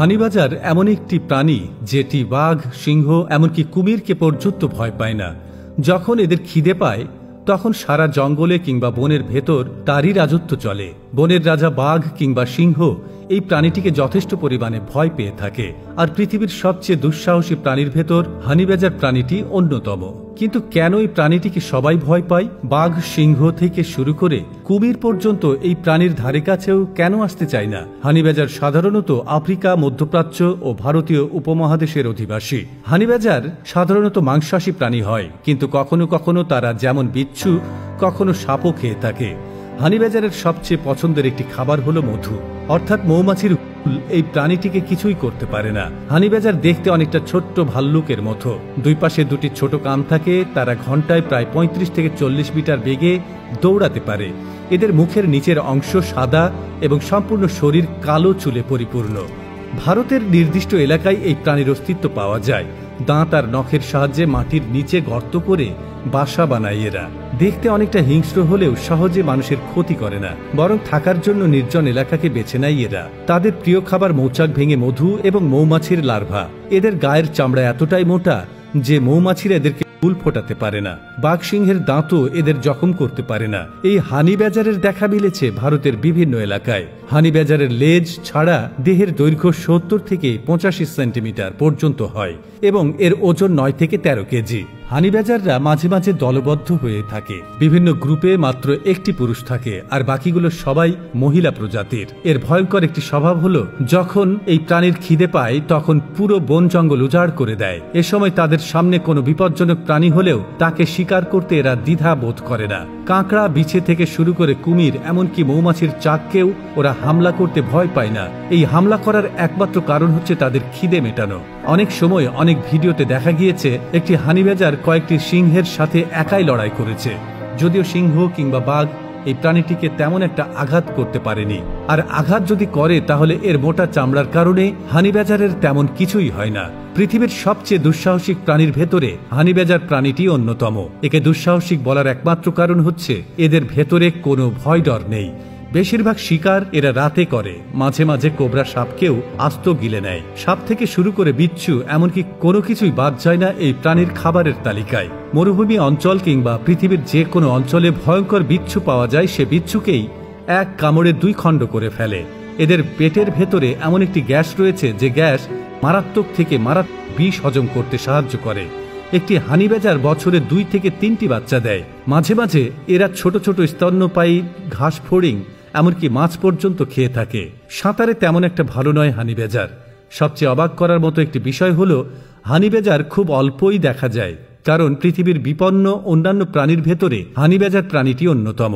হানিবাজার এমন একটি প্রাণী যেটি বাঘ, সিংহ, এমনকি কুমিরকে পর্যন্ত ভয় পায় না। যখন এদের খিদে পায় তখন সারা জঙ্গলে কিংবা বনের ভেতর তারই রাজত্ব চলে। বনের রাজা বাঘ কিংবা সিংহ এই প্রাণীটিকে যথেষ্ট পরিমাণে ভয় পেয়ে থাকে। আর পৃথিবীর সবচেয়ে দুঃসাহসী প্রাণীর ভেতর হানিবাজার প্রাণীটি অন্যতম। কিন্তু কেন এই প্রাণীটিকে সবাই ভয় পায়? বাঘ, সিংহ থেকে শুরু করে কুমির পর্যন্ত এই প্রাণীর ধারে কাছেও কেন আসতে চায় না? হানিবাজার সাধারণত আফ্রিকা, মধ্যপ্রাচ্য ও ভারতীয় উপমহাদেশের অধিবাসী। হানিবাজার সাধারণত মাংসাশী প্রাণী হয়, কিন্তু কখনো কখনো তারা যেমন বিচ্ছু, কখনো সাপও খেয়ে থাকে। হানিবাজারের সবচেয়ে পছন্দের একটি খাবার হলো মধু, অর্থাৎ মৌমাছির হুল। এই প্রাণীটিকে কিছুই করতে পারে না। হানিবাজার দেখতে অনেকটা ছোট্ট ভাল্লুকের মতো। দুই পাশে দুটি ছোট কান থাকে। তারা ঘন্টায় প্রায় ৩৫ থেকে ৪০ মিটার বেগে দৌড়াতে পারে। এদের মুখের নিচের অংশ সাদা এবং সম্পূর্ণ শরীর কালো চুলে পরিপূর্ণ। ভারতের নির্দিষ্ট এলাকায় এই প্রাণীর অস্তিত্ব পাওয়া যায়। দাঁত আর নখের সাহায্যে মাটির নিচে গর্ত করে বাসা বানায় এরা। দেখতে অনেকটা হিংস্র হলেও সহজে মানুষের ক্ষতি করে না, বরং থাকার জন্য নির্জন এলাকাকে বেছে নেয় এরা। তাদের প্রিয় খাবার মৌচাক ভেঙে মধু এবং মৌমাছির লার্ভা। এদের গায়ের চামড়া এতটাই মোটা যে মৌমাছিরা এদেরকে ফুল ফোটাতে পারে না। বাঘ, সিংহের দাঁতও এদের জখম করতে পারে না। এই হানিবাজারের দেখা মিলেছে ভারতের বিভিন্ন এলাকায়। হানিবাজারের লেজ ছাড়া দেহের দৈর্ঘ্য ৭০ থেকে ৮৫ সেন্টিমিটার পর্যন্ত হয় এবং এর ওজন ৯ থেকে ১৩ কেজি। হানিবাজাররা মাঝে মাঝে দলবদ্ধ হয়ে থাকে। বিভিন্ন গ্রুপে মাত্র একটি পুরুষ থাকে আর বাকিগুলো সবাই মহিলা প্রজাতির। এর ভয়ঙ্কর একটি স্বভাব হলো, যখন এই প্রাণীর খিদে পায় তখন পুরো বন জঙ্গল উজাড় করে দেয়। এ সময় তাদের সামনে কোনো বিপজ্জনক প্রাণী হলেও তাকে শিকার করতে এরা দ্বিধা বোধ করে না। কাঁকড়া, বিছে থেকে শুরু করে কুমির, এমনকি মৌমাছির চাককেও ওরা হামলা করতে ভয় পায় না। এই হামলা করার একমাত্র কারণ হচ্ছে তাদের খিদে মেটানো। অনেক সময় অনেক ভিডিওতে দেখা গিয়েছে একটি হানিবাজার কয়েকটি সিংহের সাথে একাই লড়াই করেছে, যদিও সিংহ কিংবা বাঘ এই প্রাণীটিকে তেমন একটা আঘাত করতে পারেনি। আর আঘাত যদি করে তাহলে এর মোটা চামড়ার কারণে হানিবাজারের তেমন কিছুই হয় না। পৃথিবীর সবচেয়ে দুঃসাহসিক প্রাণীর ভেতরে হানিবাজার প্রাণীটি অন্যতম। একে দুঃসাহসিক বলার একমাত্র কারণ হচ্ছে এদের ভেতরে কোনো ভয় ডর নেই। বেশিরভাগ শিকার এরা রাতে করে। মাঝে মাঝে কোবরা সাপকেও আস্ত গিলে নেয়। সাপ থেকে শুরু করে বিচ্ছু, এমনকি কোনো কিছুই বাদ যায় না এই প্রাণীর খাবারের তালিকায়। মরুভূমি অঞ্চল কিংবা পৃথিবীর যে কোনো অঞ্চলে ভয়ঙ্কর বিচ্ছু পাওয়া যায়, সে বিচ্ছুকেই এক কামড়ে ২ খণ্ড করে ফেলে। এদের পেটের ভেতরে এমন একটি গ্যাস রয়েছে যে গ্যাস মারাত্মক থেকে মারাত্মক বিষ হজম করতে সাহায্য করে। একটি হানিবাজার বছরে ২ থেকে ৩টি বাচ্চা দেয়। মাঝে মাঝে এরা ছোট ছোট স্তন্যপায়ী, ঘাস ফড়িং, এমনকি মাছ পর্যন্ত খেয়ে থাকে। সাঁতারে তেমন একটা ভালো নয় হানিবাজার। সবচেয়ে অবাক করার মতো একটি বিষয় হলো, হানিবাজার খুব অল্পই দেখা যায়, কারণ পৃথিবীর বিপন্ন অন্যান্য প্রাণীর ভেতরে হানিবাজার প্রাণীটি অন্যতম।